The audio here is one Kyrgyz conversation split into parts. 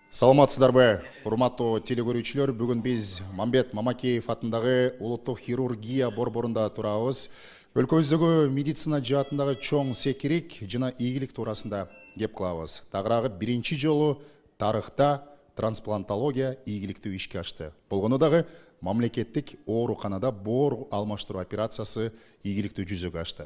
Саламатсыздарбы, урматтуу телекөрүүчүлөр. Бүгүн биз Мамбет Мамакеев атындагы улуттук хирургия борборунда турабыз. Өлкөбүздөгү медицина жаатындагы чоң секирик жана ийгилик туурасында кеп кылабыз. Тагыраагы биринчи жолу тарыхта трансплантология ийгиликтүү ишке ашты. Болгону дагы мамлекеттик ооруканада боор алмаштыруу операциясы ийгиликтүү жүзөгө ашты.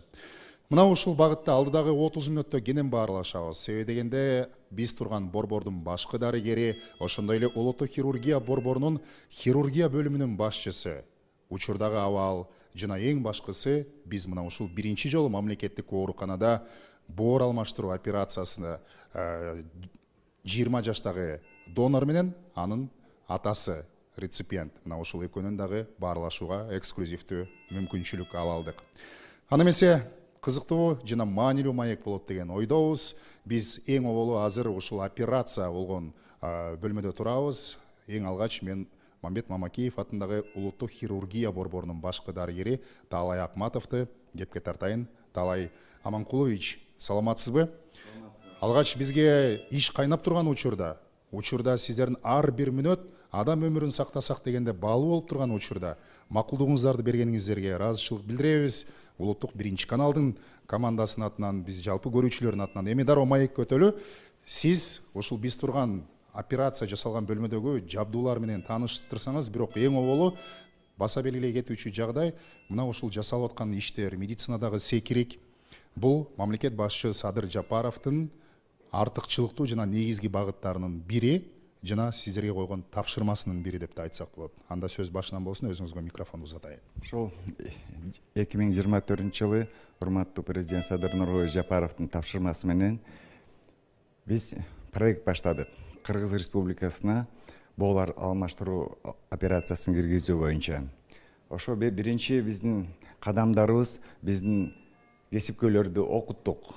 Мына ушул багытта алдыдагы 30 мүнөттө кенен баарлашабыз. Себеби дегенде биз турган борбордун башкы дарыгери, ошондой эле улуттук хирургия борборунун хирургия бөлүмүнүн башчысы, учурдагы абал жана эң башкысы биз мына ушул биринчи жолу мамлекеттик ооруканада боор алмаштыруу операциясына 20 жаштагы донор менен анын атасы реципиент мына ушул экөөнүн дагы баарлашууга эксклюзивдүү мүмкүнчүлүк ала алдык. Аны эмесе кызыктуу жана маанилүү маек болот деген ойдобуз. Биз эң оболу азыр ушул операция болгон бөлмөдө турабыз. Эң алгач мен Мамбет Мамакеев атындагы улуттук хирургия борборунун башкы дарыгери Таалай Акматовду кепке тартайын. Таалай Аманкулович, саламатсызбы? Алгач бизге иш кайнап турган учурда сиздердин ар бир мүнөт адам өмүрүн сактасак дегенде баалуу болуп турган учурда макулдугуңуздарды бергениңиздерге ыраазычылык билдиребиз. Улуттук биринчи каналдын командасынын атынан, биз жалпы көрүүчүлөрдүн атынан эми дароо маек өтөлү. Сиз ушул биз турган операция жасалган бөлмөдөгү жабдуулар менен тааныштырсаңыз, бирок эң оболу баса белгилей кетүүчү жагдай мына ушул жасалып аткан иштер, медицинадагы секирик. Бул мамлекет башчы Садыр Жапаровдун артыкчылыктуу жана негизги багыттарынын бири жана сиздерге койгон тапшырмасынын бири деп да айтсак болот. Анда сөз башынан болсун, өзүңүзгө микрофонду узатайын. Ошол 2024-жылы урматтуу президент Садыр Нурбой Жапаровдун тапшырмасы менен биз проект баштадык. Кыргыз Республикасына боор алмаштыруу операциясын киргизүү боюнча. Ошо биринчи биздин кадамдарыбыз, биздин кесипкөйлөрдү окуттук.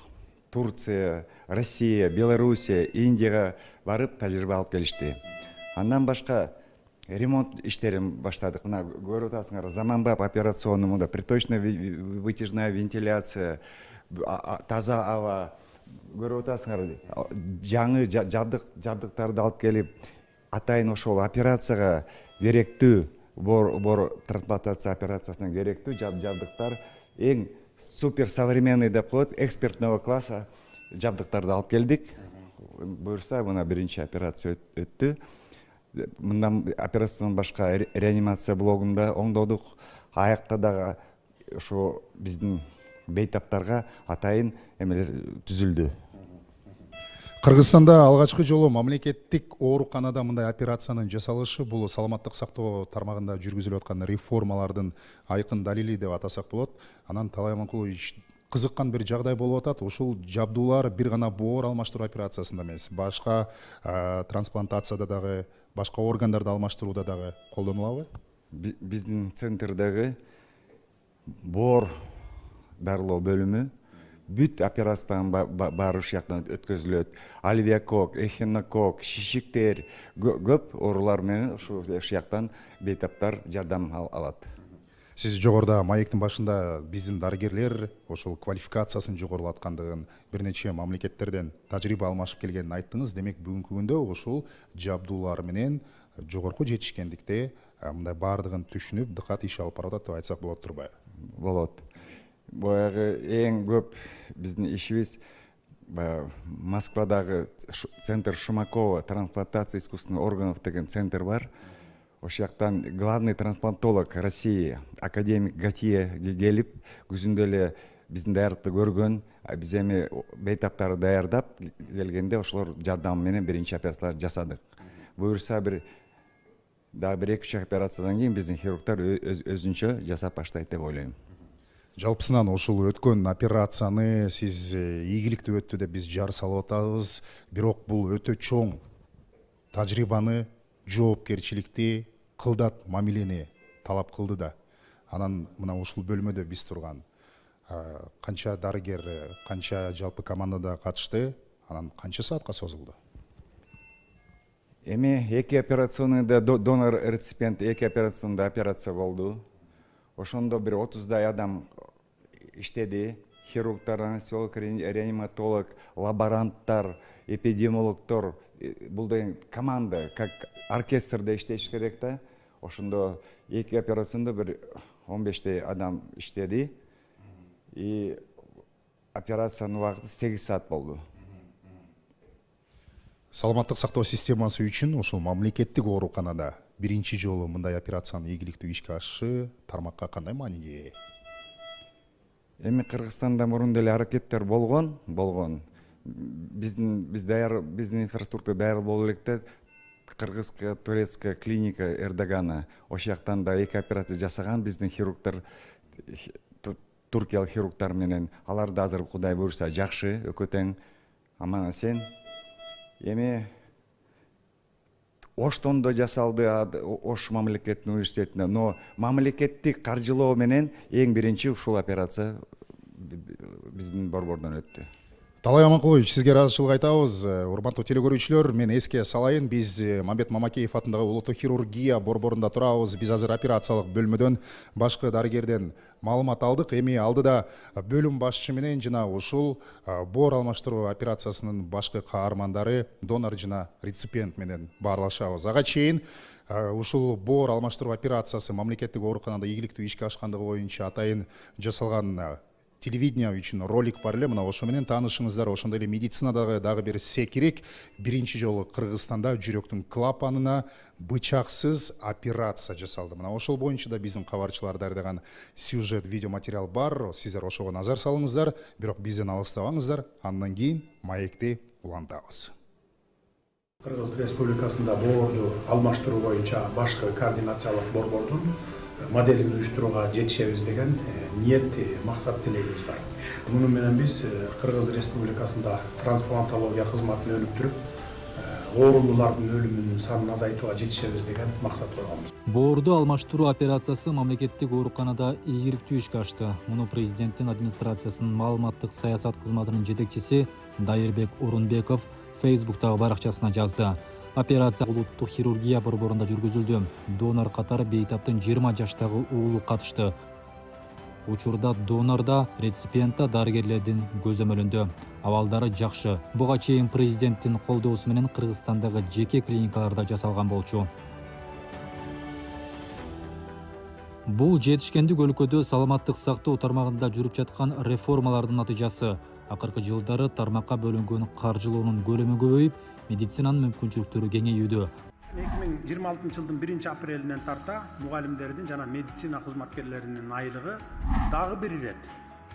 Турция, Россия, Белоруссия, Индияга барып тажрыйба алып келишти. Андан башка ремонт иштерин баштадык. Мына көрүп атасыңар, заманбап операционный, мында приточная вытяжная вентиляция, таза аба, көрүп атасыңар, жаңы жабдыктарды алып келип, атайын ошол операцияга керектүү, боор трансплантация операциясына керектүү жабдыктар эң супер современный деп коет, экспертного класса жабдыктарды алып келдик. Буюрса, мына биринчи операция өттү. Мындан операциядан башка реанимация блогунда оңдодук. Аякта дагы ошо биздин бейтаптарга атайын эмелер түзүлдү. Кыргызстанда алгачкы жолу мамлекеттик ооруканада мындай операциянын жасалышы бул саламаттык сактоо тармагында жүргүзүлүп аткан реформалардын айкын далили деп атасак болот. Анан Таалай Аманкулович, кызыккан бир жагдай болуп атат. Ушул жабдуулар бир гана боор алмаштыруу операциясында эмес, башка трансплантацияда дагы, башка органдарды алмаштырууда дагы колдонулабы? Биздин центрдеги боор дарылоо бөлүмү бүт операциядан баары ушул жактан өткөзүлөт. Альвеокок, эхинокок, шишиктер, көп оорулар менен ушул жактан бейтаптар жардам алат. Сиз жогоруда маектин башында биздин дарыгерлер ошол квалификациясын жогорулаткандыгын, бир нече мамлекеттерден тажрыйба алмашып келгенин айттыңыз. Демек бүгүнкү күндө ушул жабдуулар менен жогорку жетишкендикте мындай баардыгын түшүнүп, дыкат иш алып баратат деп айтсак болот турбайбы? Болот. Боягы эң көп биздин ишибиз Москвадагы центр Шумакова, трансплантация искусственных органов деген центр бар. Ошол жактан главный трансплантолог России академик Гатье келип, күзүндө эле биздин даярдыкты көргөн, биз эми бейтаптарды даярдап келгенде ошолор жардамы менен биринчи операцияларды жасадык. Буюрса дагы бир 2-3 операциядан кийин биздин хирургдар өзүнчө жасап баштайт деп ойлойм. Жалпысынан ушул өткөн операцияны сиз ийгиликтүү өттү деп биз жар салып атабыз. Бирок бул өтө чоң тажрыйбаны, жоопкерчиликти, кылдат мамилени талап кылды да. Анан мына ушул бөлмөдө биз турган канча дарыгер, канча жалпы командада катышты, анан канча саатка созулду? Эми 2 операционныйда донор реципиент 2 операционда операция болду. Ошондо бир 30дай адам иштеди. Хирургтар, анестезиолог, реаниматолог, лаборанттар, эпидемиологдор, бул деген команда, как оркестрде иштеш керек да. Ошондо эки операциондо бир 15 адам иштеди. И операциянын убакыты 8 саат болду. Саламаттык сактоо системасы үчүн ошол мамлекеттик ооруканада биринчи жолу мындай операциянын ийгиликтүү ишке ашышы тармакка кандай мааниге ээ? Эми Кыргызстанда мурун деле аракеттер болгон. Биздин инфраструктура даяр боло электе кыргызская, турецкая клиника Эрдогана. Ошол жактан да эки операция жасаган биздин хирургдар, туркиялык хирургдар менен. Алар да азыр Кудай буйрса жакшы, өкө тең, аман эсен. Эми Оштон да жасалды, Ош мамлекеттик университетинде, но мамлекеттик каржылоо менен эң биринчи ушул операция биздин борбордон өттү. Талай Аманкулович, сизге ыраазычылык айтабыз. Урматтуу телекөрүүчүлөр, мен эске салайын, биз Мамбет Мамакеев атындагы улуттук хирургия борборунда турабыз. Биз азыр операциялык бөлмөдөн башкы дарыгерден маалымат алдык. Эми алдыда бөлүм башчы менен жана ушул боор алмаштыруу операциясынын башкы каармандары, донор жана реципиент менен баарлашабыз. Ага чейин ушул боор алмаштыруу операциясы мамлекеттик ооруканада ийгиликтүү ишке ашкандыгы боюнча атайын жасалган телевидение үчүн ролик бар эле, мына ошо менен таанышыңыздар. Ошондой эле медицинадагы дагы бир секирик, биринчи жолу Кыргызстанда жүрөктүн клапанына бычаксыз операция жасалды. Мына ошол боюнча да биздин кабарчылар даярдаган сюжет, видео материал бар. Сиздер ошого назар салыңыздар, бирок бизден алыстабаңыздар. Андан кийин маекти улантабыз. Кыргыз Республикасында боорду алмаштыруу боюнча башкы координациялык борбордун моделин уюштурууга жетишебиз деген ниет, максат, тилегибиз бар. Муну менен биз Кыргыз Республикасында трансплантология кызматын өнүктүрүп, оорулуулардын өлүмүнүн санын азайтууга жетишебиз деген максат койгонбуз. Боорду алмаштыруу операциясы мамлекеттик ооруканада ийгиликтүү ишке ашты. Муну президенттин администрациясынын маалыматтык саясат кызматынын жетекчиси Дайырбек Орунбеков Facebooктагы баракчасына жазды. Операция улуттук хирургия борборунда жүргүзүлдү. Донор катары бейтаптын 20 жаштагы уулу катышты. Учурда донорда, реципиентта дарыгерлердин көзөмөлүндө. Абалдары жакшы. Буга чейин президенттин колдоосу менен Кыргызстандагы жеке клиникаларда жасалган болчу. Бул жетишкендик өлкөдө саламаттык сактоо тармагында жүрүп жаткан реформалардын натыйжасы. Акыркы жылдары тармакка бөлүнгөн каржылоонун көлөмү көбөйүп, медицинанын мүмкүнчүлүктөрү кеңейүүдө. 2026 жылдын 1-апрелинен тарта мугалимдердин жана медицина кызматкерлеринин айлыгы дагы бир ирет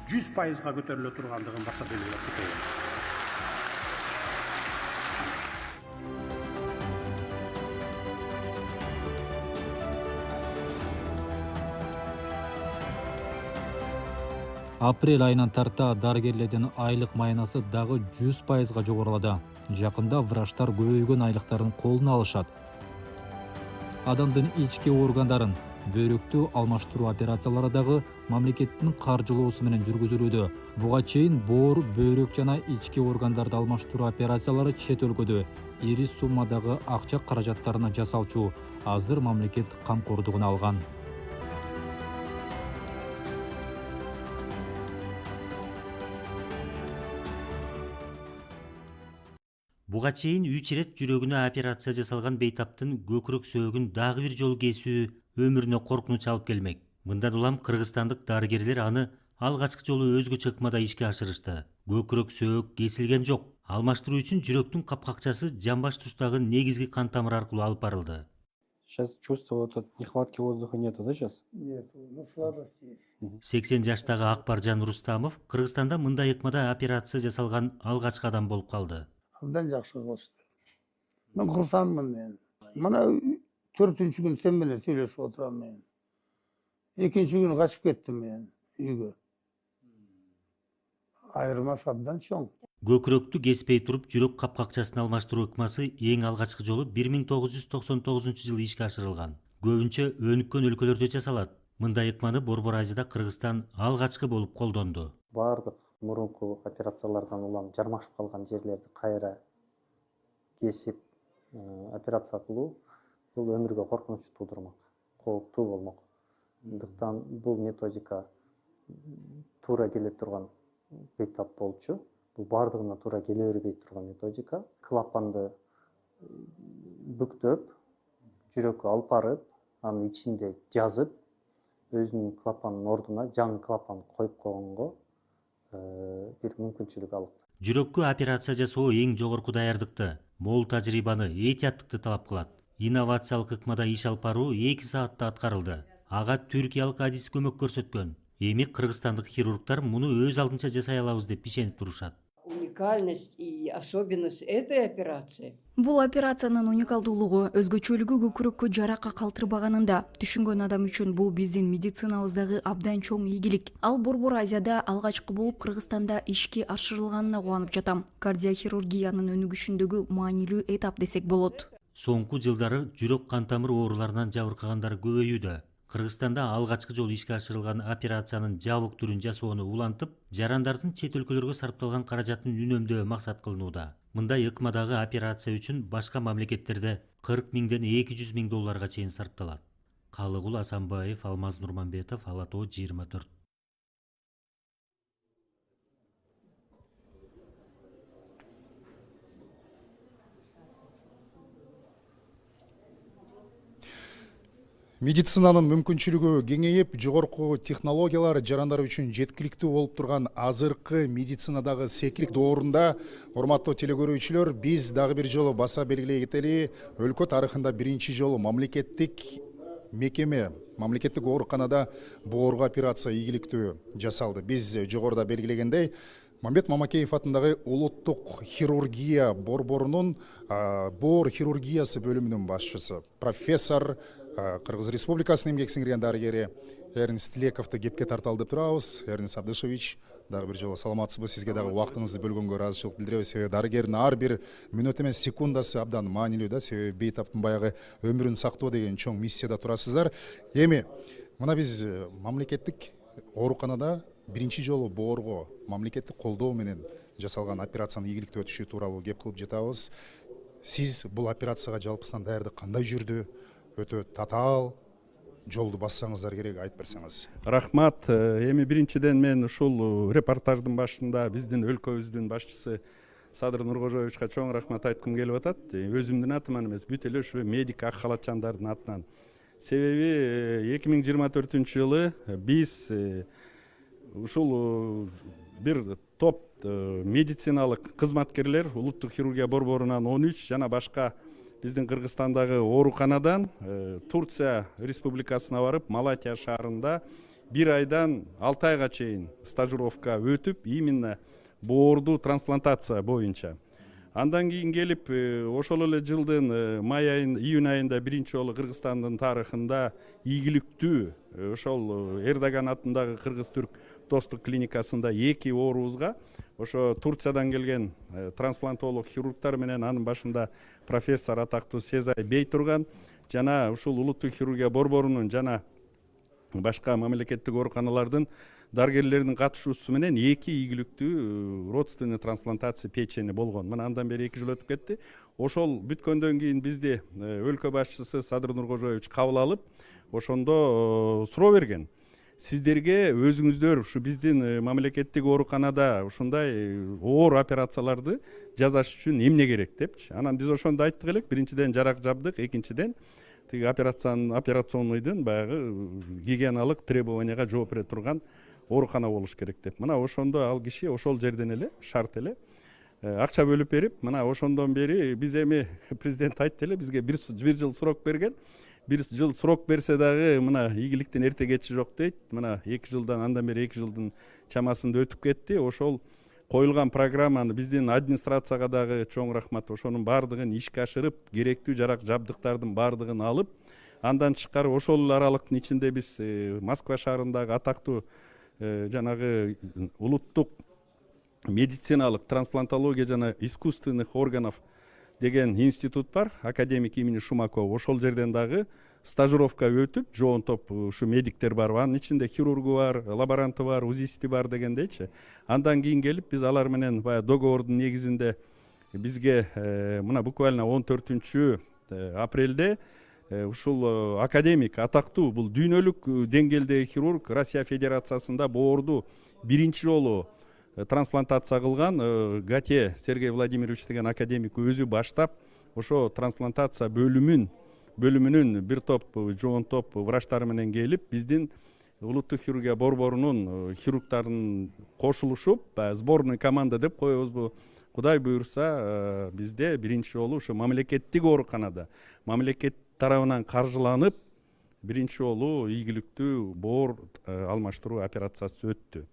100%га көтөрүлө тургандыгын баса белгилеп кетейин. Апрель айынан тарта дарыгерлердин айлык майнасы дагы 100%га жогорулады. Жакында врачтар көбөйгөн айлыктарын колуна алышат. Адамдын ички органдарын, бөйрөктү алмаштыруу операциялары дагы мамлекеттин каржылоосу менен жүргүзүлүүдө. Буга чейин боор, бөйрөк жана ички органдарды алмаштыруу операциялары чет өлкөдө ири суммадагы акча каражаттарына жасалчу. Азыр мамлекет камкордугуна алган. Буга чейин 3 ирет жүрөгүнө операция жасалган бейтаптын көкүрөк сөөгүн дагы бир жолу кесүү өмүрүнө коркунуч алып келмек. Мындан улам кыргызстандык дарыгерлер аны алгачкы жолу өзгөчө ыкмада ишке ашырышты. Көкүрөк сөөгү кесилген жок. Алмаштыруу үчүн жүрөктүн капкакчасы жамбаш тучтагы негизги кан тамыры аркылуу алып барылды. Сейчас чувствую, вот нехватки воздуха нету, да, сейчас? Нет, ну слабость есть. 80 жаштагы Акбаржан Рустамов Кыргызстанда мындай ыкмада операция жасалган алгачкы адам болуп калды. Абдан жакшы кылышты. Мен курсанмын мен. Мына 4-үнчү күн сен менен сүйлөшүп отурам мен. Экинчи күнү качып кеттим мен үйгө. Айырмасы абдан чоң. Көкүрөктү кеспей туруп жүрөк капкакчасын алмаштыруу ыкмасы эң алгачкы жолу 1999-жылы ишке ашырылган. Көбүнчө өнүккөн өлкөлөрдө жасалат. Мындай ыкманы Борбор Азияда Кыргызстан алгачкы болуп колдонду. Бардык мурунку операциялардан улам жармашып калган жерлерди кайра кесип операция кылуу бул өмүргө коркунуч туудурмак, кооптуу болмок. Андыктан бул методика туура келе турган бейтап болчу. Бул бардыгына туура келе бербей турган методика. Клапанды бүктөп, жүрөккө алып барып, анын ичинде жазып, өзүнүн клапанын ордуна жаңы клапан коюп койгонго бир мүмкүнчүлүк алып. Жүрөккө операция жасоо эң жогорку даярдыкты, мол тажрыйбаны, этияттыкты талап кылат. Инновациялык ыкмада иш алып баруу 2 саатта аткарылды. Ага түркиялык адис көмөк көрсөткөн. Эми кыргызстандык хирургдар муну өз алдынча жасай алабыз деп ишенип турушат. Уникальность и особенность этой операции. Бул операциянын уникалдуулугу, өзгөчөлүгү көкүрөккө жарака калтырбаганында. Түшүнгөн адам үчүн бул биздин медицинабыздагы абдан чоң ийгилик. Ал Борбор Азияда алгачкы болуп Кыргызстанда ишке ашырылганына кубанып жатам. Кардиохирургиянын өнүгүшүндөгү маанилүү этап десек болот. Соңку жылдары жүрөк кан тамыр ооруларынан жабыркагандар көбөйүүдө. Кыргызстанда алгачкы жолу ишке ашырылган операциянын жабык түрүн жасоону улантып, жарандардын чет өлкөлөргө сарпталган каражатын үнөмдөө максат кылынууда. Мындай ыкмадагы операция үчүн башка мамлекеттерде 40 миңден 200 миң долларга чейин сарпталат. Калыгул Асанбаев, Алмаз Нурманбетов, Ала Тоо 24. Медицинанын мүмкүнчүлүгү кеңейип, жогорку технологиялар жарандар үчүн жеткиликтүү болуп турган азыркы медицинадагы секирик доорунда, урматтуу телекөрүүчүлөр, биз дагы бир жолу баса белгилей кетели, өлкө тарыхында биринчи жолу мамлекеттик мекеме, мамлекеттик ооруканада боорго операция ийгиликтүү жасалды. Биз жогоруда белгилегендей, Мамбет Мамакеев атындагы улуттук хирургия борборунун боор хирургиясы бөлүмүнүн башчысы, профессор, Кыргыз Республикасынын эмгек сиңирген дарыгери Эрнст Лековду кепке тарталы деп турабыз. Эрнст Абдышевич, дагы бир жолу саламатсызбы? Сизге дагы убактыңызды бөлгөнгө ыраазычылык билдиребиз. Себеби дарыгердин ар бир мүнөт эмес секундасы абдан маанилүү да. Себеби бейтаптын баягы өмүрүн сактоо деген чоң миссияда турасыздар. Эми мына биз мамлекеттик ооруканада биринчи жолу боорго мамлекеттик колдоо менен жасалган операциянын ийгиликтүү өтүшү тууралуу кеп кылып жатабыз. Сиз бул операцияга жалпысынан даярдык кандай жүрдү? Өтө татаал жолду бассаңыздар керек, айтып берсеңиз. Рахмат. Эми биринчиден мен ушул репортаждын башында биздин өлкөбүздүн башчысы Садыр Нуркожоевичке чоң рахмат айткым келип атат. Өзүмдүн атыман эмес, бүт эле ушу медик ак халатчандардын атынан. Себеби 2024-жылы биз ушул бир топ медициналык кызматкерлер улуттук хирургия борборунан 13 жана башка биздин Кыргызстандагы ооруканадан Турция республикасына барып, Малатия шаарында 1 айдан 6 айга чейин стажировка өтүп, именно боорду трансплантация боюнча. Андан кийин келип, ошол эле жылдын май айында, июнь айында биринчи жолу Кыргызстандын тарыхында ийгиликтүү ошол Эрдоган атындагы Кыргыз-Түрк достук клиникасында 2 оорубузга ошо Турциядан келген трансплантолог хирургтар менен анын башында профессор атактуу Сезай Бейтурган жана ушул улуттук хирургия борборунун жана башка мамлекеттик ооруканалардын дарыгерлеринин катышуусу менен 2 ийгиликтүү родственный трансплантация печени болгон. Мына андан бери 2 жыл өтүп кетти. Ошол бүткөндөн кийин бизди өлкө башчысы Садыр Нуркожоевич кабыл алып, ошондо суроо берген. Сиздерге өзүңүздөр ушу биздин мамлекеттик ооруканада ушундай оор операцияларды жасаш үчүн эмне керек депчи. Анан биз ошондо айттык элек, биринчиден жарак жабдык, экинчиден тиги операционныйдын баягы гигиеналык требованияга жооп бере турган оорукана болуш керек деп. Мына ошондо ал киши ошол жерден эле шарт эле акча бөлүп берип, мына ошондон бери биз эми президент айтты эле, бизге бир жыл срок берген. 1 жыл срок берсе дагы мына ийгиликтин эрте кетиши жок дейт. Мына 2 жылдан андан бери 2 жылдын чамасында өтүп кетти. Ошол коюлган программаны биздин администрацияга дагы чоң рахмат. Ошонун баардыгын ишке ашырып, керектүү жарак жабдыктардын баардыгын алып, андан тышкары ошол аралыктын ичинде биз Москва шаарындагы атактуу жанагы улуттук медициналык трансплантология жана искусственных органов деген институт бар, академик имени Шумакова. Ошол жерден дагы стажировка өтүп, жоонтоп ушу медиктер бар, анын ичинде хирургу бар, лаборанты бар, узисти бар дегендейчи. Андан кийин келип биз алар менен баягы договордун негизинде бизге мына буквально 14 апрелде ушул академик атактуу бул дүйнөлүк деңгээлдеги хирург Россия Федерациясында боорду биринчи жолу трансплантация кылган Гате Сергей Владимирович деген академик өзү баштап ошо трансплантация бөлүмүнүн бир топ жоон топ врачтары менен келип биздин улуттук хирургия борборунун хирургтарын кошулушуп сборный команда деп коебузбу, Кудай буюрса бизде биринчи жолу ушу мамлекеттик ооруканада мамлекет тарабынан каржыланып биринчи жолу ийгиликтүү боор алмаштыруу операциясы өттү.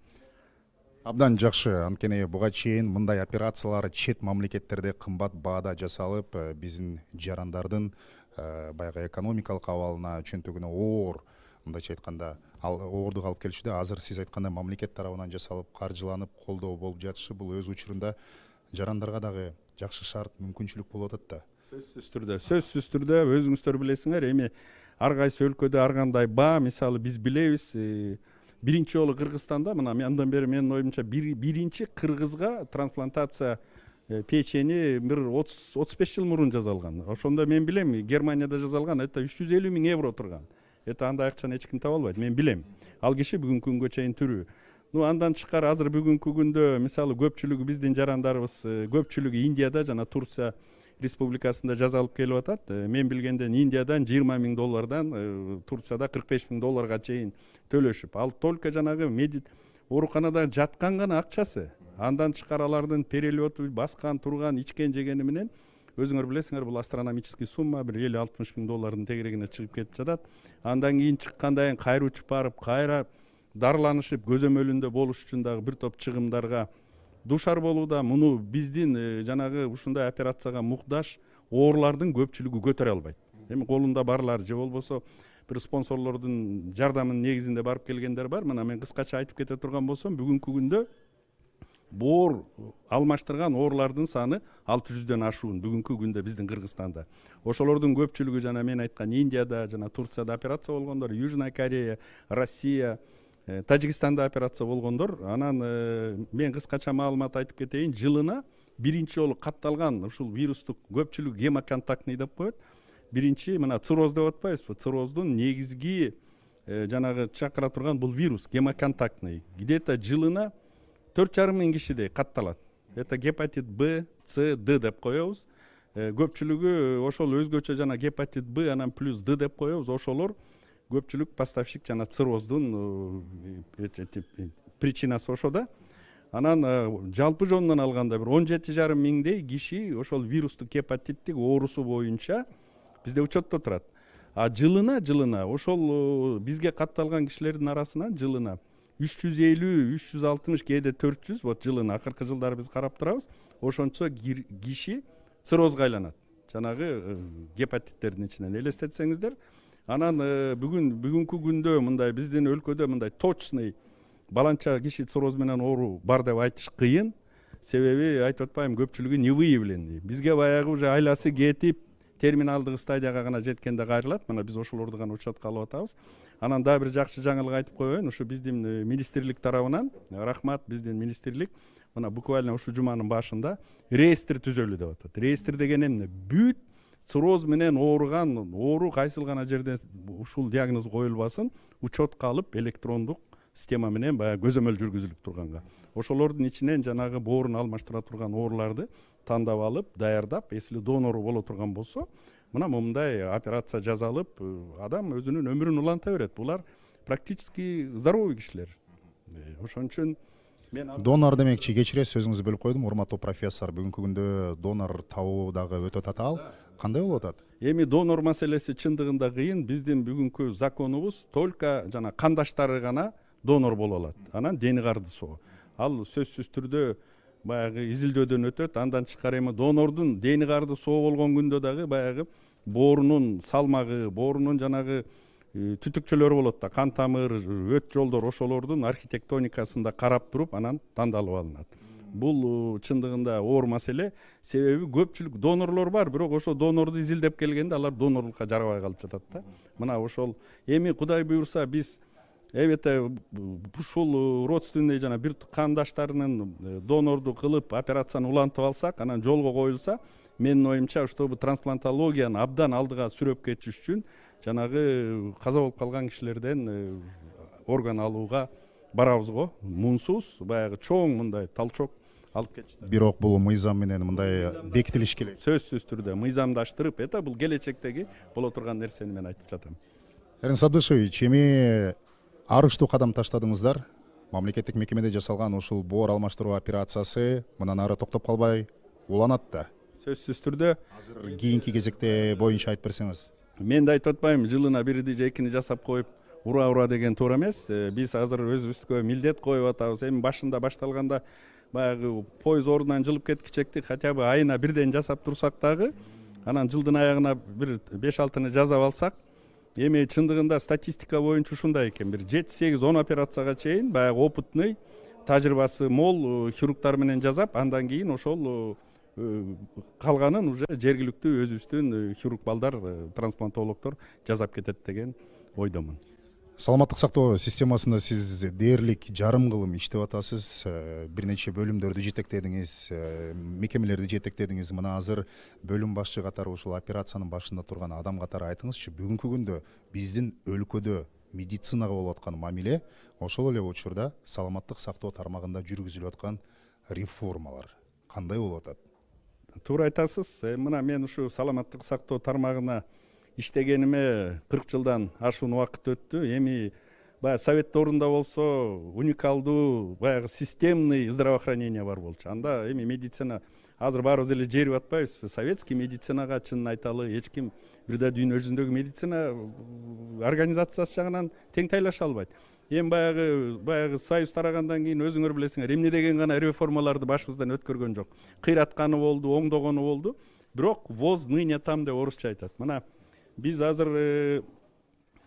Абдан жакшы. Анткени буга чейин мындай операциялар чет мамлекеттерде кымбат баада жасалып, биздин жарандардын баягы экономикалык абалына чөнтөгүнө оор, мындайча айтканда, оордук алып келишүүдө азыр сиз айткандай мамлекет тарабынан жасалып, каржыланып, колдоо болуп жатышы бул өз учурунда жарандарга дагы жакшы шарт, мүмкүнчүлүк болуп атат да. Сөзсүз түрдө өзүңүздөр билесиңер, эми ар кайсы өлкөдө ар кандай баа, мисалы биз билебиз, биринчи жолу Кыргызстанда, мына андан бери менин оюмча биринчи кыргызга трансплантация печени бир 30-35 жыл мурун жасалган. Ошондо мен билем, Германияда жасалган, это 350 000 евро турган. Это андай акчаны эч ким таба албайт, мен билем. Ал киши бүгүнкү күнгө чейин тирүү. Андан тышкары азыр бүгүнкү күндө мисалы көпчүлүгү биздин жарандарыбыз көпчүлүгү Индияда жана Турция республикасында жазалып келип атат. Мен билгенден Индиядан 20 000 доллардан, Турцияда 45 000 долларга чейин төлөшүп. Ал только жанагы ооруканада жаткан гана акчасы. Андан тышкары алардын перелету, баскан, турган, ичкен, жегени менен өзүңөр билесиңер, бул астрономический сумма, бир 50-60 000 доллардын тегерегине чыгып кетип жатат. Андан кийин чыккандан кийин кайра учуп барып, кайра дарыланышып, көзөмөлүндө болуш үчүн дагы бир топ чыгымдарга душар болууда. Муну биздин жанагы ушундай операцияга муктаж оорулардын көпчүлүгү көтөрө албайт. Эми колунда барлар же болбосо бир спонсорлордун жардамынын негизинде барып келгендер бар. Мына мен кыскача айтып кете турган болсом, бүгүнкү күндө боор алмаштырган оорулардын саны 600дөн ашуун бүгүнкү күндө биздин Кыргызстанда. Ошолордун көпчүлүгү жана мен айткан Индияда жана Турцияда операция болгондор, Южная Корея, Россия, Тажикстанда операция болгондор. Анан мен кыскача маалымат айтып кетейин, жылына биринчи жолу катталган ушул вирустук көпчүлүк гемоконтактный деп коет. Биринчи мына цироз деп атпайбызбы? Цироздун негизги жанагы чакыра турган бул вирус гемоконтактный. Где-то жылына 4,5 000 кишидей катталат. Это гепатит Б, С, Д деп коебуз. Көпчүлүгү ошол өзгөчө жана гепатит Б анан плюс Д деп коебуз. Ошолор көпчүлүк поставщик жана цироздун причинасы ошо да. Анан жалпы жонунан алганда бир 17,5 миңдей киши ошол вирустук гепатиттик оорусу боюнча бизде учетто турат. А жылына ошол бизге катталган кишилердин арасынан жылына 350, 360, кээде 400, вот жылына акыркы жылдары биз карап турабыз. Ошончо киши цирозго айланат. Жанагы гепатиттердин ичинен элестетсеңиздер. Анан бүгүнкү күндө мындай биздин өлкөдө мындай точный баланча киши цироз менен оору бар деп айтыш кыйын. Себеби айтып атпайм, көпчүлүгү не выявленный. Бизге баягы уже айласы кетип, терминалдык стадияга гана жеткенде кайрылат. Мына биз ошолорду гана учетко алып атабыз. Анан дагы бир жакшы жаңылык айтып коеюн. Ушу биздин министрлик тарабынан, рахмат биздин министрлик, мына буквально ушу жуманын башында реестр түзөлү деп атат. Реестр деген эмне? Бүт цироз менен ооруган, оору кайсыл гана жерде ушул диагноз коюлбасын, учетко алып электрондук система менен баягы көзөмөл жүргүзүлүп турганга. Ошолордун ичинен жанагы боорун алмаштыра турган ооруларды тандап алып, даярдап, если донору боло турган болсо, мына мындай операция жасалып, адам өзүнүн өмүрүн уланта берет. Булар практически здоровый кишилер. Ошон үчүн мен донор демекчи, кечиресиз, сөзүңүздү бөлүп койдум. Урматтуу профессор, бүгүнкү күндө донор табуу дагы өтө татаал. Кандай болуп атат? Эми донор маселеси чындыгында кыйын. Биздин бүгүнкү законубуз только жана кандаштары гана донор боло алат. Анан дени кардысоо. Ал сөзсүз түрдө баягы изилдөөдөн өтөт. Андан тышкары эми донордун дени кардысоо болгон күндө дагы баягы боорунун салмагы, боорунун жанагы түтүкчөлөрү болот да, кан тамыр, өт жолдор, ошолордун архитектоникасында карап туруп, анан тандалып алынат. Бул чындыгында оор маселе. Себеби көпчүлүк донорлор бар, бирок ошо донорду изилдеп келгенде алар донорлукка жарабай калып жатат да. Мына ошол эми Кудай буюрса биз ушул родственный жана бир кандаштарынын донорду кылып операцияны улантып алсак, анан жолго коюлса, менин оюмча, чтобы трансплантологияны абдан алдыга сүрөп кетиш үчүн жанагы каза болуп калган кишилерден орган алууга барабыз го. Мунсуз баягы чоң мындай талчок алып кетишти. Бирок бул мыйзам менен мындай бекитилиш керек. Сөзсүз түрдө мыйзамдаштырып, это бул келечектеги боло турган нерсени мен айтып жатам. Эрнст Абдышевич, эми арыштуу кадам таштадыңыздар. Мамлекеттик мекемеде жасалган ушул боор алмаштыруу операциясы мындан ары токтоп калбай уланат да. Сөзсүз түрдө Азыр кийинки кезекте боюнча айтып берсеңиз. мен да айтып атпайм, жылына бирди же экини жасап коюп ура деген туура эмес. Биз азыр өзүбүзгө милдет коюп атабыз. Эми башында башталганда баягы поезд ордунан жылып кеткичекти хотя бы айына бирден жасап турсак дагы, анан жылдын аягына бир 5-6 жасап алсак, эми чындыгында статистика боюнча ушундай экен, бир 7-8-10 операцияга чейин баягы опытный, тажрыйбасы мол хирургтар менен жасап, андан кийин ошол калганын уже жергиликтүү өзүбүздүн хирург балдар, трансплантологдор жасап кетет деген ойдомун. Саламаттык сактоо системасында сиз дээрлик жарым кылым иштеп атасыз, бир нече бөлүмдөрдү жетектедиңиз, мекемелерди жетектедиңиз. Мына азыр бөлүм башчы катары ушул операциянын башында турган адам катары айтыңызчы, бүгүнкү күндө биздин өлкөдө медицинага болуп аткан мамиле, ошол эле учурда саламаттык сактоо тармагында жүргүзүлүп аткан реформалар кандай болуп атат? Туура айтасыз. Мына мен ушу саламаттык сактоо тармагына иштегениме 40 жылдан ашуун убакыт өттү. Эми баягы совет орунда болсо уникалдуу, баягы системный здравоохранение бар болчу. Анда эми медицина азыр баарыбыз эле жерип атпайбызбы? Советский медицинага чынын айталы, эч ким бир да дүйнө жүзүндөгү медицина организациясы жагынан тең тайлаша албайт. Эми баягы союз тарагандан кийин өзүңөр билесиңер, эмне деген гана реформаларды башыбыздан өткөргөн жок. Кыйратканы болду, оңдогону болду. Бирок воз ныне там деп орусча айтат. Мына биз азыр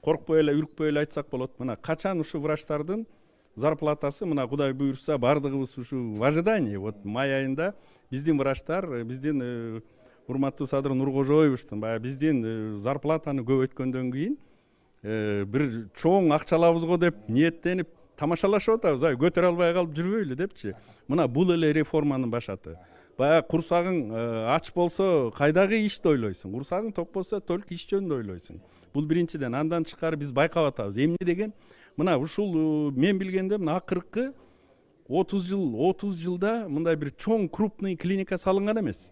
коркпой эле, үркпөй эле айтсак болот. Мына качан ушу врачтардын зарплатасы, мына Кудай буйрса, бардыгыбыз ушу в ожидании. Вот май айында биздин врачтар, биздин урматтуу Садыр Нуркожоевичтин баягы биздин зарплатаны көбөйткөндөн кийин бир чоң акча алабыз го деп ниеттенип тамашалашып атабыз. Көтөрө албай калып жүрбөйлү депчи. Мына бул эле реформанын башаты. Баягы курсагың ач болсо кайдагы ишти ойлойсуң, курсагың ток болсо только иш жөнүндө ойлойсуң. Бул биринчиден. Андан тышкары биз байкап атабыз. Эмне деген? Мына ушул мен билгенде мына акыркы 30 жылда мындай бир чоң крупный клиника салынган эмес.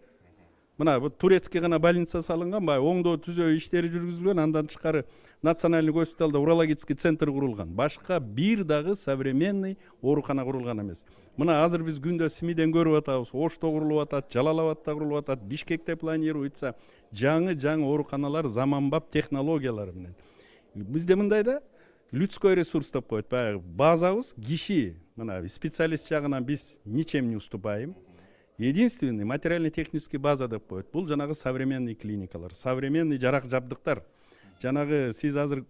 Мына турецкий гана больница салынган, баягы оңдоо түзөө иштери жүргүзүлгөн, андан тышкары национальный госпиталда урологический центр курулган. Башка бир дагы современный оорукана курулган эмес. Мына азыр биз күндө СМИден көрүп атабыз, Ошто курулуп атат, Жалал-Абадта курулуп атат, Бишкекте планируется жаңы ооруканалар заманбап технологиялар менен. Бизде мындай да людской ресурс деп коет, баягы базабыз, киши, мына специалист жагынан биз ничем не уступаем. Единственный материально-технический база деп коет. Бул жанагы современный клиникалар, современный жарак жабдыктар. Жанагы сиз азыр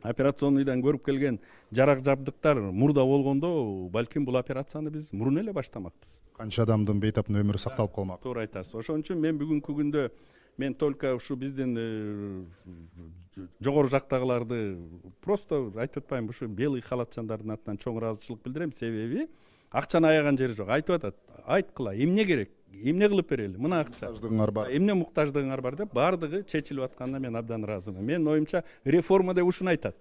операционныйдан көрүп келген жарак жабдыктар мурда болгондо, балким бул операцияны биз мурун эле баштамакпыз. Канча адамдын бейтаптын өмүрү сакталып калмак. Туура айтасыз. Ошон үчүн мен бүгүнкү күндө мен только ушу биздин жогору жактагыларды просто айтып атпайм, ушу белый халатчандардын атынан чоң ыраазычылык билдирем. Себеби акчаны аяган жери жок. Айтып атат, айткыла, эмне керек? Эмне кылып берели? Мына акча. Муктаждыгыңар бар. Эмне муктаждыгыңар бар деп бардыгы чечилип атканына мен абдан ыраазымын. Мен оюмча реформа деп ушуну айтат.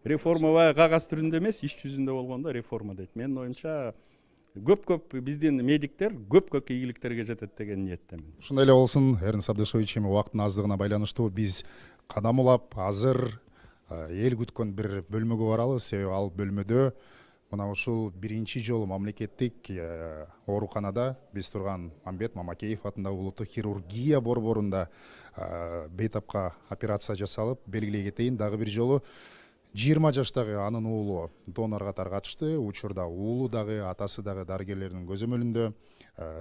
Реформа баягы кагаз түрүндө эмес, иш жүзүндө болгондо реформа дейт. Мен оюмча көп биздин медиктер көп ийгиликтерге жетет деген ниеттемин. Ушундай эле болсун. Эрнст Абдышевич, эми убакыттын аздыгына байланыштуу биз кадам улап азыр эл күткөн бир бөлмөгө барабыз. Себеби ал бөлмөдө мына ушул биринчи жолу мамлекеттик ооруканада биз турган Мамбет Мамакеев атындагы улуттук хирургия борборунда бейтапка операция жасалып, белгилей кетейин, дагы бир жолу 20 жаштагы анын уулу донор катары катышты. Учурда уулу дагы, атасы дагы дарыгерлердин көзөмөлүндө,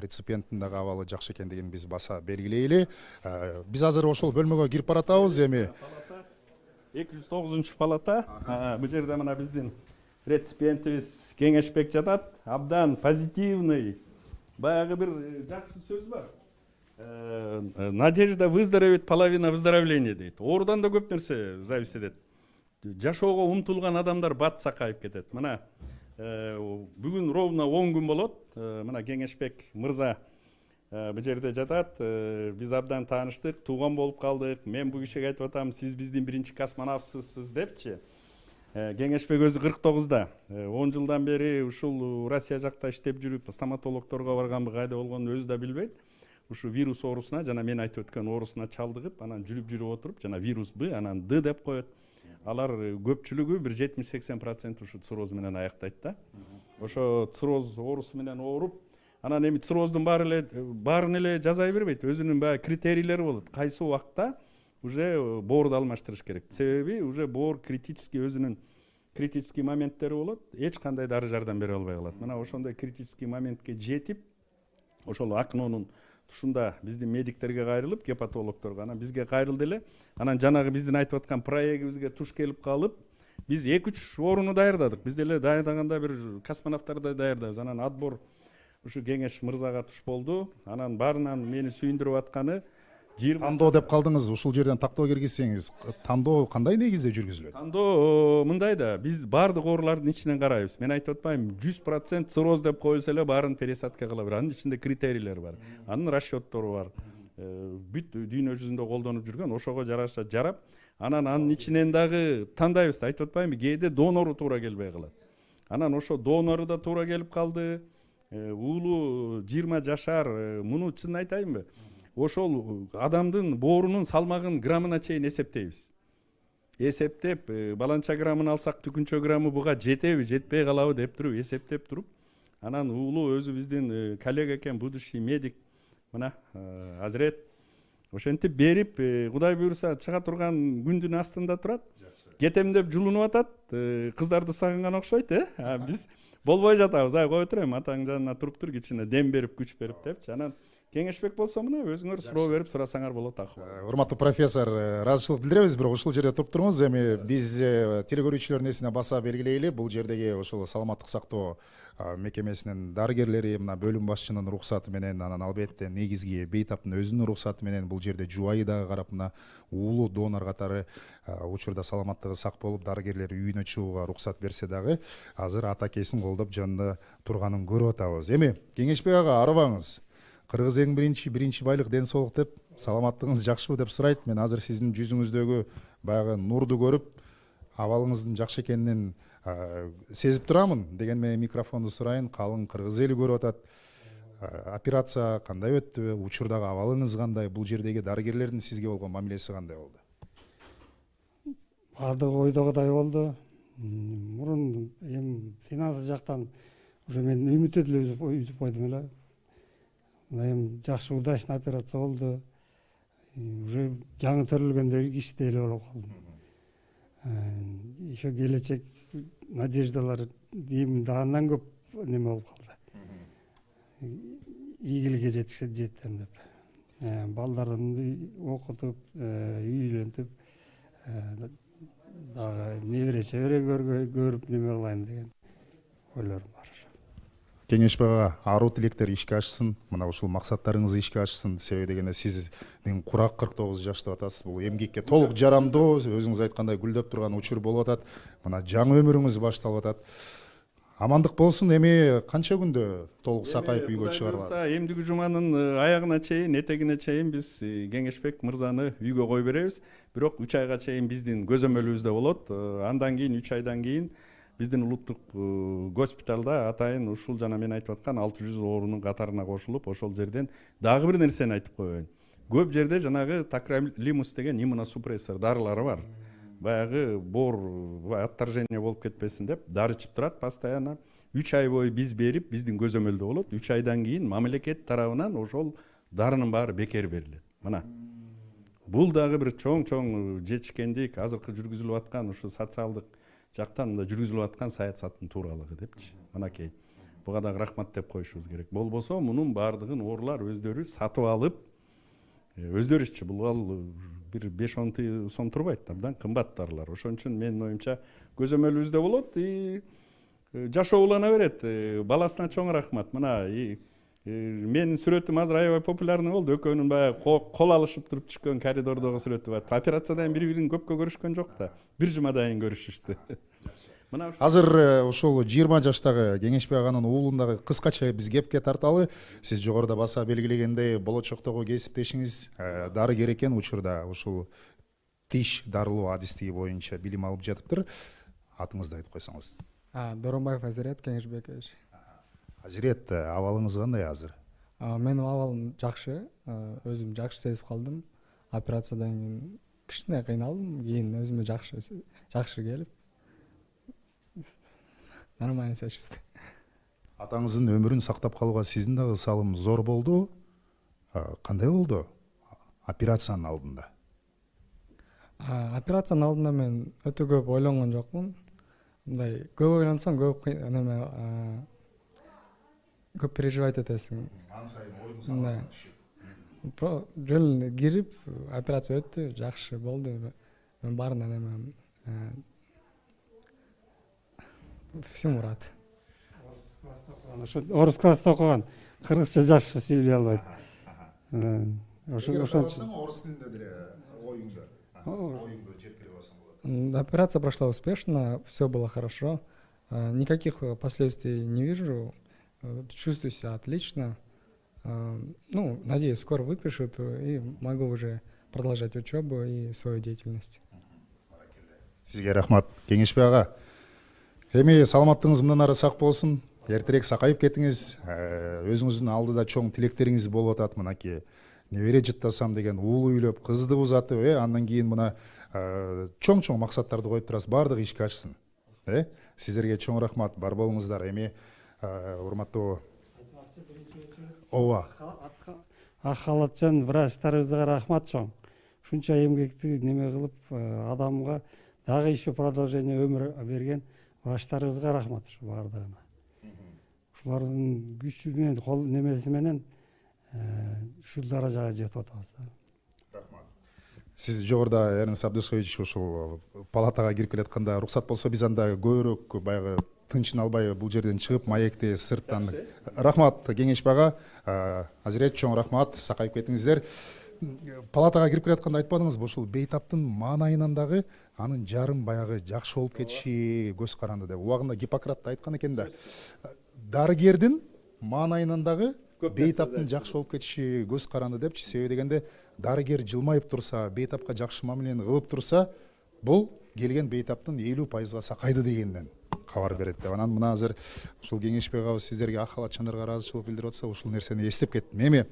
реципиенттин дагы абалы жакшы экендигин биз баса белгилейли. Биз азыр ошол бөлмөгө кирип баратабыз. Эми 209 палата. Бул жерде мына биздин реципиентибиз Кеңешбек жатат. Абдан позитивный. Баягы бир жакшы сөз бар. Надежда выздоровеет, половина выздоровления дейт. Оорудан да көп нерсе зависит этет. Жашоого умтулган адамдар бат сакайып кетет. Мына бүгүн ровно 10 күн болот. Мына Кеңешбек мырза бул жерде жатат. Биз абдан тааныштык, тууган болуп калдык. Мен бул кишиге айтып атам, сиз биздин биринчи космонавтсыз депчи. Кеңешбек өзү 49-да 10 жылдан бери ушул Россия жакта иштеп жүрүп стоматологторго барганбы, кайда болгонун өзү да билбейт. Ушу вирус оорусуна жана мен айтып өткөн оорусуна чалдыгып, анан жүрүп отуруп, жана вирус Б, анан Д деп коет. Алар көпчүлүгү бир 70-80% ушу цироз менен аяктайт да. Ошо цироз оорусу менен ооруп, анан эми цироздун баарын эле жазай бербейт. Өзүнүн баягы критерийлери болот. Кайсы убакта уже боорду алмаштырыш керек. Себеби уже боор өзүнүн критический моменттери болот. Эч кандай дары жардам бере албай калат. Мына ошондой критический моментке жетип, ошол Акынонун тушунда биздин медиктерге кайрылып, гепатологторго, анан бизге кайрылды эле. Анан жанагы биздин айтып аткан проектибизге туш келип калып, биз 2-3 орунду даярдадык. Биз деле даярдаганда бир космонавттарды даярдайбыз. Анан отбор ушу кеңеш мырзага туш болду. Анан баарынан мени сүйүндүрүп атканы тандоо деп калдыңыз. Ушул жерден тактоо киргизсеңиз, тандоо кандай негизде жүргүзүлөт? Тандоо мындай да, биз баардык оорулардын ичинен карайбыз. Мен айтып атпайм, 100% цироз деп коюлса эле баарын пересадка кыла берет. Анын ичинде критерийлер бар. Анын расчеттору бар. Бүт дүйнө жүзүндө колдонуп жүргөн, ошого жараша жарап, анан анын ичинен дагы тандайбыз. Айтып атпайм, кээде донору туура келбей калат. Анан ошо донору да туура келип калды. Уулу 20 жашар, муну чын айтайынбы? Ошол адамдын боорунун салмагын граммына чейин эсептейбиз. Эсептеп, баланча граммын алсак түкүнчө граммы буга жетеби, жетпей калабы деп туруп эсептеп туруп, анан уулу өзү биздин коллега экен, будущий медик, мына Азирет ошентип берип, Кудай буйруса чыга турган күндүн астында турат. Кетем деп жулунуп атат, кыздарды сагынган окшойт, биз болбой жатабыз. Кое турайм, атаң жанына туруп тур, кичине дем берип, күч берип депчи. Анан Кеңешбек болсо мына өзүңөр суроо берип сурасаңар болот акыбы. Урматтуу профессор, ыраазычылык билдиребиз, бирок ушул жерде туруп туруңуз. Эми биз телекөрүүчүлөрдүн эсине баса белгилейли, бул жердеги ошол саламаттык сактоо мекемесинин дарыгерлери, мына бөлүм башчынын уруксаты менен, анан албетте негизги бейтаптын өзүнүн уруксаты менен бул жерде жубайы дагы карап, мына уулу донор катары учурда саламаттыгы сак болуп, дарыгерлер үйүнө чыгууга уруксат берсе дагы, азыр атакесин колдоп жанында турганын көрүп атабыз. Эми Кеңешбек ага арыбаңыз. Кыргыз эң биринчи байлык ден соолук деп, саламаттыгыңыз жакшыбы деп сурайт. Мен азыр сиздин жүзүңүздөгү баягы нурду көрүп, абалыңыздын жакшы экенин сезип турамын. Деген менен микрофонду сурайын, калың кыргыз эли көрүп атат. Операция кандай өттү? Учурдагы абалыңыз кандай? Бул жердеги дарыгерлердин сизге болгон мамилеси кандай болду? Бардыгы ойдогудай болду. Мурун эми финансы жактан уже мен үмүт эле үзүп койдум эле. Эми жакшы удачный операция болду. Уже жаңы төрөлгөндөй кишидей эле болуп калдым. Еще келечек надеждалар дейм да андан көп неме болуп калды. Ийгиликке жетем деп. Балдарымды окутуп, үйлөнтүп, дагы небере чебере көрүп неме кылайын деген ойлорум бар. Кеңешбек ага, аруу тилектер ишке ашсын, мына ушул максаттарыңыз ишке ашсын. Себеби дегенде сиздин курак 49 жашта деп атасыз. Бул эмгекке толук жарамдуу, өзүңүз айткандай гүлдөп турган учур болуп атат. Мына жаңы өмүрүңүз башталып атат. Амандык болсун. Эми канча күндө толук сакайып үйгө чыгарылат? Эмдиги жуманын аягына чейин, этегине чейин биз Кеңешбек мырзаны үйгө кой беребиз. Бирок 3 айга чейин биздин көзөмөлүбүздө болот. Андан кийин 3 айдан кийин биздин улуттук госпиталда атайын ушул жана мен айтып аткан 600 оорунун катарына кошулуп, ошол жерден дагы бир нерсени айтып коеюн. Көп жерде жанагы такролимус деген иммуносупрессор дарылары бар. Баягы боор отторжение болуп кетпесин деп дары ичип турат постоянно. 3 ай бою биз берип, биздин көзөмөлдө болот. 3 айдан кийин мамлекет тарабынан ошол дарынын баары бекер берилет. Мына. Бул дагы бир чоң жетишкендик, азыркы жүргүзүлүп аткан ушу социалдык жактан да жүргүзүлүп аткан саясаттын тууралыгы депчи. Мынакей. Буга дагы рахмат деп коюшубуз керек. Болбосо мунун баардыгын оорулар өздөрү сатып алып, өздөрү иччи бул бир 5-10 сом турбайт, абдан кымбат дарылар. Ошон үчүн менин оюмча көзөмөлүбүздө болот, жашоо улана берет. Баласына чоң рахмат. Мына менин сүрөтүм азыр аябай популярный болду. Экөөнүн баягы кол алышып туруп түшкөн коридордогу сүрөтү бар. Операциядан бири-бирин көпкө көрүшкөн жок да. Бир жумадан көрүшүштү. Азыр ушул 20 жаштагы Кеңешбек аганын уулундагы кыскача биз кепке тарталы. Сиз жогоруда баса белгилегендей, болочоктогу кесиптешиңиз дарыгер экен, учурда ушул тиш дарылоо адистиги боюнча билим алып жатыптыр. атыңызды айтып қойсаңыз. Доронбаев Азирет Кеңешбекович. Азирет, абалыңыз қандай азыр? Менин абалым жакшы, өзүм жакшы сезип калдым. Операциядан кийин кичине кыйналдым, кийин өзүмө жакшы келип нормально себя чувствую. Атаңыздын өмүрүн сактап калууга сиздин дагы салым зор болду. Кандай болду операциянын алдында? Операциянын алдында мен өтө көп ойлонгон жокмун. Мындай көп ойлонсоң көп переживать этесиң. Ан сайын ойдун саласына түшүп. Жөн кирип, операция өттү, жакшы болду. Мен баарынан эме всему рад. Орус класста окуган, кыргызча жакшы сүйлөй албайт. Ошончун орус тилинде деле оюңду жеткирип алсаң болот. Операция прошла успешно, все было хорошо. Никаких последствий не вижу. Чувствую себя отлично. Надеюсь, скоро выпишут и могу уже продолжать учебу и свою деятельность. Сизге рахмат, Кеңешбек ага. Эми саламаттыгыңыз мындан ары сак болсун. Эртерээк сакайып кетиңиз. Өзүңүздүн алдыда чоң тилектериңиз болуп атат. Мынакей небере жыттасам деген уулу үйлөп, кызды узатып, андан кийин мына чоң максаттарды коюп турасыз. Баардыгы ишке ашсын. Сиздерге чоң рахмат. Бар болуңуздар. Эми урматтуу ооба. Ак халатчан врачтарыбызга рахмат чоң. Ушунча эмгекти неме кылып, адамга дагы еще продолжение өмүр берген врачтарыбызга рахмат ушу баардыгына. Ушулардын күчү менен, кол немеси менен ушул даражага жетип атабыз. Рахмат. Сиз жогоруда Эрнест Абдышевич ушул палатага кирип келатканда уруксат болсо биз анда көбүрөөк баягы тынчын албай бул жерден чыгып маекти сырттан. Рахмат Кеңешбек ага. Азирет чоң рахмат, сакайып кетиңиздер. Палатага кирип келатканда айтпадыңызбы, ушул бейтаптын маанайынан дагы анын жарым баягы жакшы болуп кетиши көз каранды деп. Убагында Гиппократ да айткан экен да. Дарыгердин маанайынан дагы бейтаптын жакшы болуп кетиши көз каранды депчи. Себеби дегенде дарыгер жылмайып турса, бейтапка жакшы мамилени кылып турса, бул келген бейтаптын 50%га сакайды дегенден кабар берет деп. Анан мына азыр ушул Кеңешбек абыз сиздерге ак халатчандырга ыраазычылык билдирип атса, ушул нерсени эстеп кеттим. Эми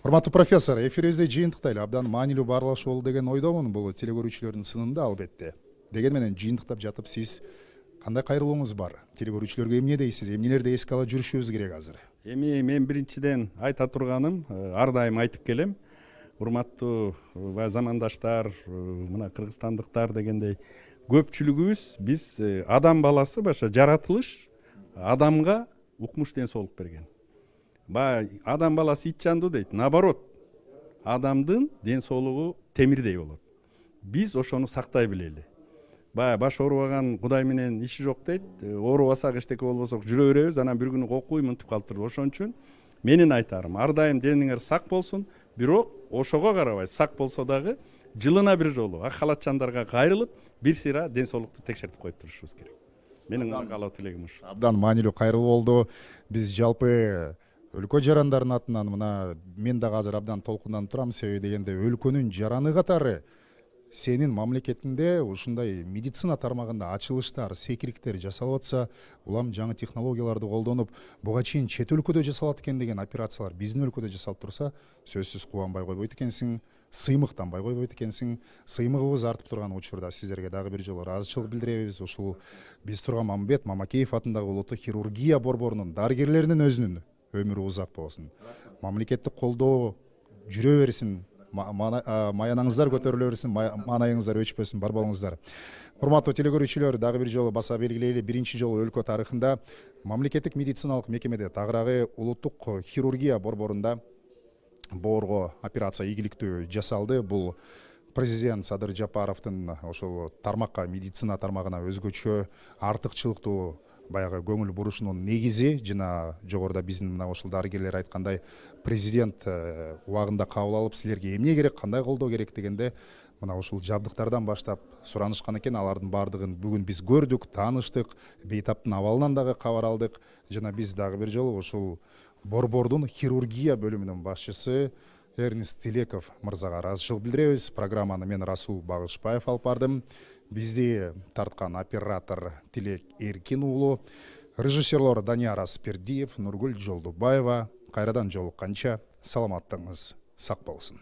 урматтуу профессор, эфирибизде жыйынтыктайлы, абдан маанилүү баарлашуу болду деген ойдомун. Бул телекөрүүчүлөрдүн сынында албетте. Дегени менен жыйынтыктап жатып сиз кандай кайрылууңуз бар? Телекөрүүчүлөргө эмне дейсиз? Эмнелерди эске ала жүрүшүбүз керек азыр? Эми мен биринчиден айта турганым, ар дайым айтып келем. Урматтуу замандаштар, мына кыргызстандыктар дегендей көпчүлүгүбүз биз адам баласы баша жаратылыш адамга укмуш ден соолук берген. Адам баласы ит жандуу дейт. Наоборот, адамдын ден соолугу темирдей болот. Биз ошону сактай билели. Баш оорубаган Кудай менен иши жок дейт. Оорубасак эчтеке болбосок жүрө беребиз, анан бир күнү кокуй мынтип калтырып. Ошон үчүн менин айтарым, ар дайым дениңер сак болсун, бирок ошого карабай сак болсо дагы жылына бир жолу ак халатчандарга кайрылып, бир сыйра ден соолукту текшертип коюп турушубуз керек. Менин каалоо тилегим ушу. Абдан маанилүү кайрылуу болду. Биз жалпы өлкө жарандардын атынан мына мен дагы азыр абдан толкунданып турам. Себеби дегенде өлкөнүн жараны катары сенин мамлекетинде ушундай медицина тармагында ачылыштар, секириктер жасалып атса, улам жаңы технологияларды колдонуп, буга чейин чет өлкөдө жасалат экен деген операциялар биздин өлкөдө жасалып турса, сөзсүз кубанбай койбойт экенсиң, сыймыктанбай койбойт экенсиң. Сыймыгыбыз артып турган учурда сиздерге дагы бир жолу ыраазычылык билдиребиз. Ушул биз турган Мамбет Мамакеев атындагы улуттук хирургия борборунун дарыгерлеринин өзүнүн өмүрү узак болсун. Мамлекеттик колдоо жүрө берсин. Маянаңыздар көтөрүлө берсин, маанайыңыздар өчпөсүн. Бар болуңуздар. Урматтуу телекөрүүчүлөр, дагы бир жолу баса белгилейли, биринчи жолу өлкө тарыхында мамлекеттик медициналык мекемеде тагыраагы улуттук хирургия борборунда боорго операция ийгиликтүү жасалды. Бул президент Садыр Жапаровдун ошол тармакка, медицина тармагына өзгөчө артыкчылыктуу баягы көңүл бурушунун негизи. Жана жогоруда биздин мына ошол дарыгерлер айткандай, президент убагында кабыл алып, силерге эмне керек, кандай колдоо керек дегенде мына ушул жабдыктардан баштап суранышкан экен. Алардын баардыгын бүгүн биз көрдүк, тааныштык, бейтаптын абалынан дагы кабар алдык. Жана биз дагы бир жолу ушул борбордун хирургия бөлүмүнүн башчысы Эрнест Тилеков мырзага ыраазычылык билдиребиз. Программаны мен Расул Багышбаев алып бардым. Бизди тарткан оператор Тилек Эркин уулу, режиссерлор Данияр Аспердиев, Нургүл Жолдубаева. Кайрадан жолукканча саламаттыгыңыз сак болсун.